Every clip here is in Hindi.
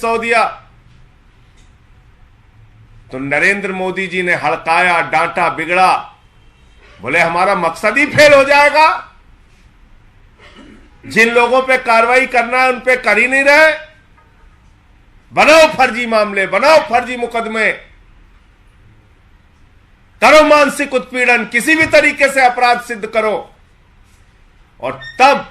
सिसोदिया। तो नरेंद्र मोदी जी ने हड़काया, डांटा, बिगड़ा, बोले हमारा मकसद ही फेल हो जाएगा। जिन लोगों पे कार्रवाई करना है उन पे कर ही नहीं रहे। बनाओ फर्जी मामले, बनाओ फर्जी मुकदमे, करो मानसिक उत्पीड़न, किसी भी तरीके से अपराध सिद्ध करो, और तब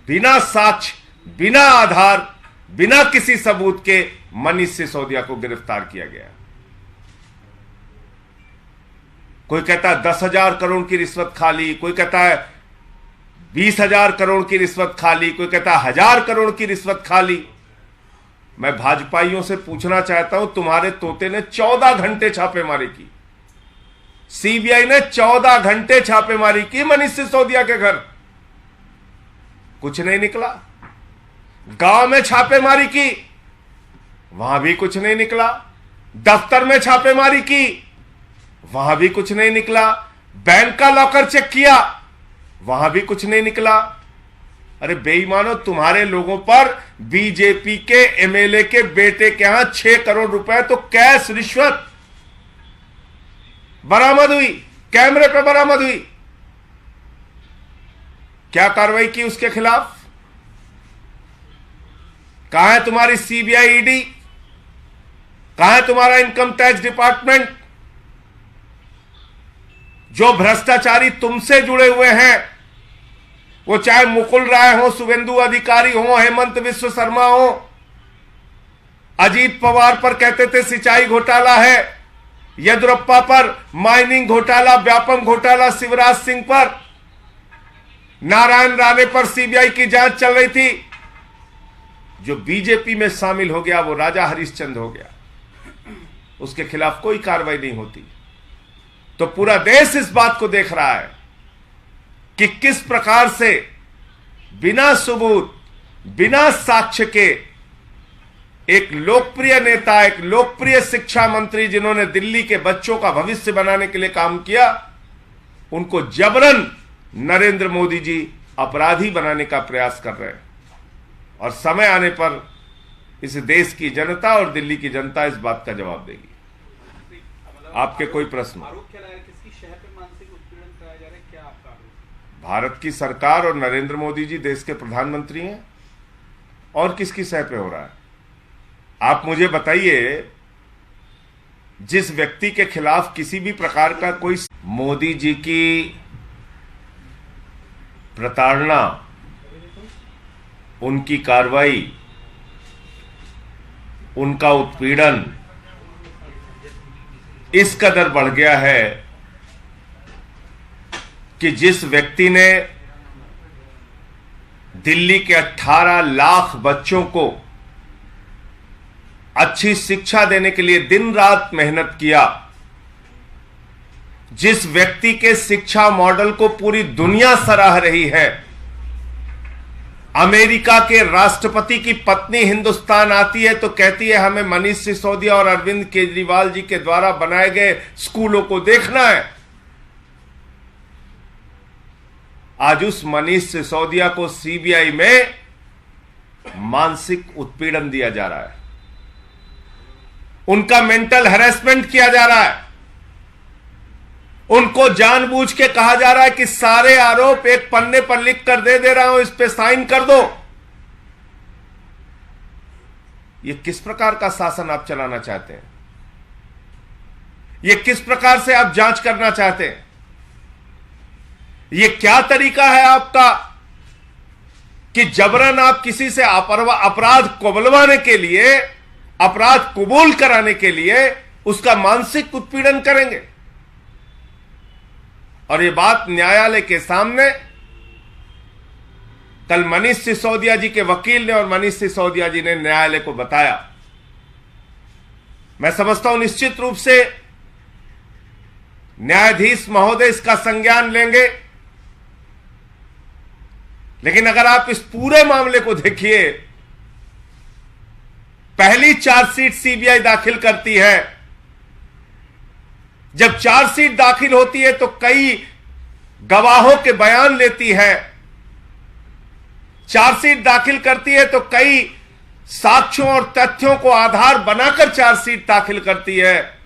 बिना साक्ष्य, बिना आधार, बिना किसी सबूत के मनीष सिसोदिया को गिरफ्तार किया गया। कोई कहता है 10,000 करोड़ की रिश्वत खा ली, कोई कहता है 20,000 करोड़ की रिश्वत खा ली, कोई कहता है 1,000 करोड़ की रिश्वत खा ली। मैं भाजपाइयों से पूछना चाहता हूं, तुम्हारे तोते ने 14 घंटे छापेमारी की, सीबीआई ने 14 घंटे छापेमारी की मनीष सिसोदिया के घर, कुछ नहीं निकला। गांव में छापेमारी की, वहां भी कुछ नहीं निकला। दफ्तर में छापेमारी की, वहां भी कुछ नहीं निकला। बैंक का लॉकर चेक किया, वहां भी कुछ नहीं निकला। अरे बेईमानो, तुम्हारे लोगों पर बीजेपी के एमएलए के बेटे के यहां 6 करोड़ रुपए तो कैश रिश्वत बरामद हुई, कैमरे पे बरामद हुई। क्या कार्रवाई की उसके खिलाफ? कहां है तुम्हारी सीबीआई, ईडी? कहां है तुम्हारा इनकम टैक्स डिपार्टमेंट? जो भ्रष्टाचारी तुमसे जुड़े हुए हैं, वो चाहे मुकुल राय हो, शुभेंदु अधिकारी हो, हेमंत विश्व शर्मा हो, अजीत पवार पर कहते थे सिंचाई घोटाला है, येदियुरप्पा पर माइनिंग घोटाला, व्यापम घोटाला, शिवराज सिंह पर, नारायण राणे पर सीबीआई की जांच चल रही थी। जो बीजेपी में शामिल हो गया वो राजा हरिश्चंद्र हो गया, उसके खिलाफ कोई कार्रवाई नहीं होती। तो पूरा देश इस बात को देख रहा है कि किस प्रकार से बिना सबूत, बिना साक्ष्य के एक लोकप्रिय नेता, एक लोकप्रिय शिक्षा मंत्री जिन्होंने दिल्ली के बच्चों का भविष्य बनाने के लिए काम किया, उनको जबरन नरेंद्र मोदी जी अपराधी बनाने का प्रयास कर रहे हैं। और समय आने पर इस देश की जनता और दिल्ली की जनता इस बात का जवाब देगी। आपके कोई प्रश्न? किसकी शहर पे मानसिक उत्पीड़न कराया जा रहा है, क्या आपका आरोप? भारत की सरकार और नरेंद्र मोदी जी देश के प्रधानमंत्री हैं, और किसकी सह पे हो रहा है? आप मुझे बताइए, जिस व्यक्ति के खिलाफ किसी भी प्रकार का कोई, मोदी जी की प्रताड़ना, उनकी कार्रवाई, उनका उत्पीड़न इस कदर बढ़ गया है कि जिस व्यक्ति ने दिल्ली के 18 लाख बच्चों को अच्छी शिक्षा देने के लिए दिन रात मेहनत किया, जिस व्यक्ति के शिक्षा मॉडल को पूरी दुनिया सराह रही है, अमेरिका के राष्ट्रपति की पत्नी हिंदुस्तान आती है तो कहती है हमें मनीष सिसोदिया और अरविंद केजरीवाल जी के द्वारा बनाए गए स्कूलों को देखना है। आज उस मनीष सिसोदिया को सीबीआई में मानसिक उत्पीड़न दिया जा रहा है, उनका मेंटल हैरेसमेंट किया जा रहा है, उनको जानबूझ के कहा जा रहा है कि सारे आरोप एक पन्ने पर लिख कर दे रहा हूं, इस पे साइन कर दो। ये किस प्रकार का शासन आप चलाना चाहते हैं? ये किस प्रकार से आप जांच करना चाहते हैं? ये क्या तरीका है आपका कि जबरन आप किसी से अपराध कबूलवाने के लिए, अपराध कबूल कराने के लिए उसका मानसिक उत्पीड़न करेंगे? और ये बात न्यायालय के सामने कल मनीष सिसोदिया जी के वकील ने और मनीष सिसोदिया जी ने न्यायालय को बताया। मैं समझता हूं निश्चित रूप से न्यायाधीश महोदय इसका संज्ञान लेंगे, लेकिन अगर आप इस पूरे मामले को देखिए, पहली चार्जशीट सीबीआई दाखिल करती है, जब चार्जशीट दाखिल होती है तो कई गवाहों के बयान लेती है, चार्जशीट दाखिल करती है तो कई साक्ष्यों और तथ्यों को आधार बनाकर चार्जशीट दाखिल करती है,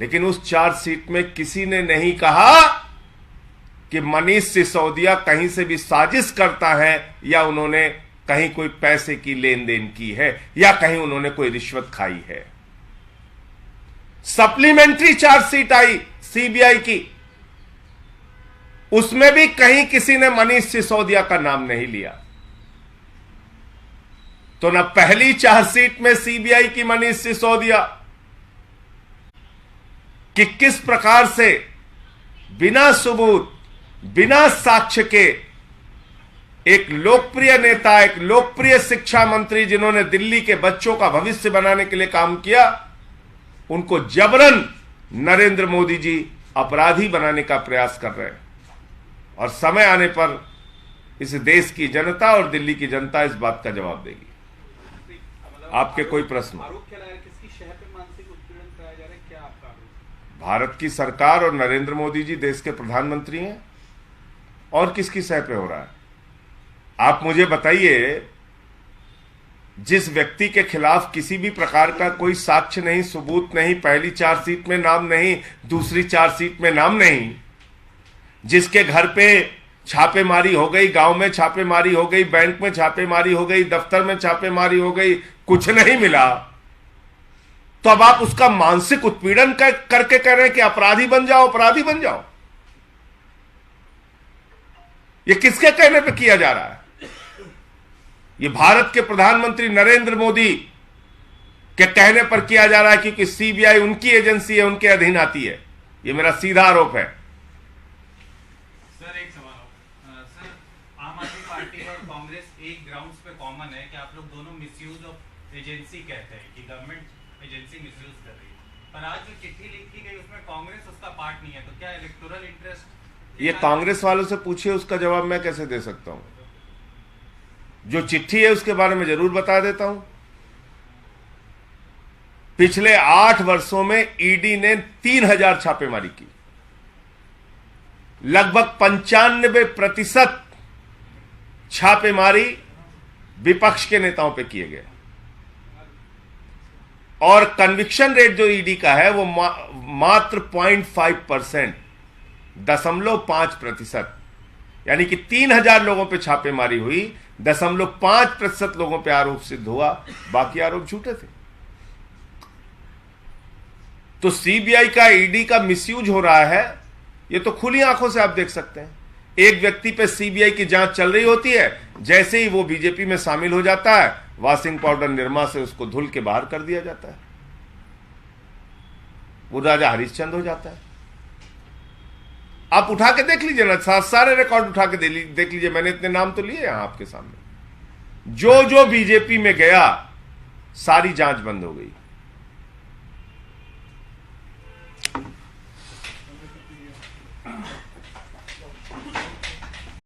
लेकिन उस चार्जशीट में किसी ने नहीं कहा कि मनीष सिसोदिया कहीं से भी साजिश करता है या उन्होंने कहीं कोई पैसे की लेन देन की है या कहीं उन्होंने कोई रिश्वत खाई है। सप्लीमेंट्री चार्जशीट आई सीबीआई की, उसमें भी कहीं किसी ने मनीष सिसोदिया का नाम नहीं लिया। तो न पहली चार्जशीट में सीबीआई की मनीष सिसोदिया कि किस प्रकार से बिना सबूत, बिना साक्ष्य के एक लोकप्रिय नेता, एक लोकप्रिय शिक्षा मंत्री जिन्होंने दिल्ली के बच्चों का भविष्य बनाने के लिए काम किया, उनको जबरन नरेंद्र मोदी जी अपराधी बनाने का प्रयास कर रहे हैं। और समय आने पर इस देश की जनता और दिल्ली की जनता इस बात का जवाब देगी। आपके कोई प्रश्न? आरोप क्या लगा रहे हैं? किसकी शह पे मानसिक उत्पीड़न कराया जा रहा है, क्या आपका आरोप? भारत की सरकार और नरेंद्र मोदी जी देश के प्रधानमंत्री हैं, और किसकी सह पे हो रहा है? आप मुझे बताइए, जिस व्यक्ति के खिलाफ किसी भी प्रकार का कोई साक्ष्य नहीं, सबूत नहीं, पहली चार्जशीट में नाम नहीं, दूसरी चार्जशीट में नाम नहीं, जिसके घर पे छापेमारी हो गई, गांव में छापेमारी हो गई, बैंक में छापेमारी हो गई, दफ्तर में छापेमारी हो गई, कुछ नहीं मिला, तो अब आप उसका मानसिक उत्पीड़न करके कह रहे हैं कि अपराधी बन जाओ, अपराधी बन जाओ। यह किसके कहने पे किया जा रहा है? यह भारत के प्रधानमंत्री नरेंद्र मोदी के कहने पर किया जा रहा है, क्योंकि सीबीआई उनकी एजेंसी है, उनके अधीन आती है। यह मेरा सीधा आरोप है। सर एक सवाल, सर आम आदमी पार्टी और कांग्रेस एक ग्राउंड्स पे कॉमन है कि आप लोग दोनों मिसयूज ऑफ एजेंसी कहते हैं कि गवर्नमेंट एजेंसी मिसयूज कर रही है, पर आज जो चिट्ठी लिखी गई उसमें कांग्रेस उसका पार्ट नहीं है, तो क्या इलेक्टोरल इंटरेस्ट? ये कांग्रेस वालों से पूछिए, उसका जवाब मैं कैसे दे सकता हूं? जो चिट्ठी है उसके बारे में जरूर बता देता हूं। पिछले 8 वर्षों में ईडी ने 3000 छापेमारी की, लगभग 95% छापेमारी विपक्ष के नेताओं पे किए गए, और कन्विक्शन रेट जो ईडी का है वो मात्र 0.5%, 0.5%, यानी कि 3000 लोगों पे छापेमारी हुई, 0.5% लोगों पे आरोप सिद्ध हुआ, बाकी आरोप झूठे थे। तो सीबीआई का, ईडी का मिसयूज हो रहा है, ये तो खुली आंखों से आप देख सकते हैं। एक व्यक्ति पे सीबीआई की जांच चल रही होती है, जैसे ही वो बीजेपी में शामिल हो जाता है, वॉशिंग पाउडर निरमा से उसको धुल के बाहर कर दिया जाता है, वो राजा हरिश्चंद्र हो जाता है। आप उठा के देख लीजिए ना, सारे रिकॉर्ड उठा के देख लीजिए, मैंने इतने नाम तो लिए यहां आपके सामने। जो जो बीजेपी में गया, सारी जांच बंद हो गई।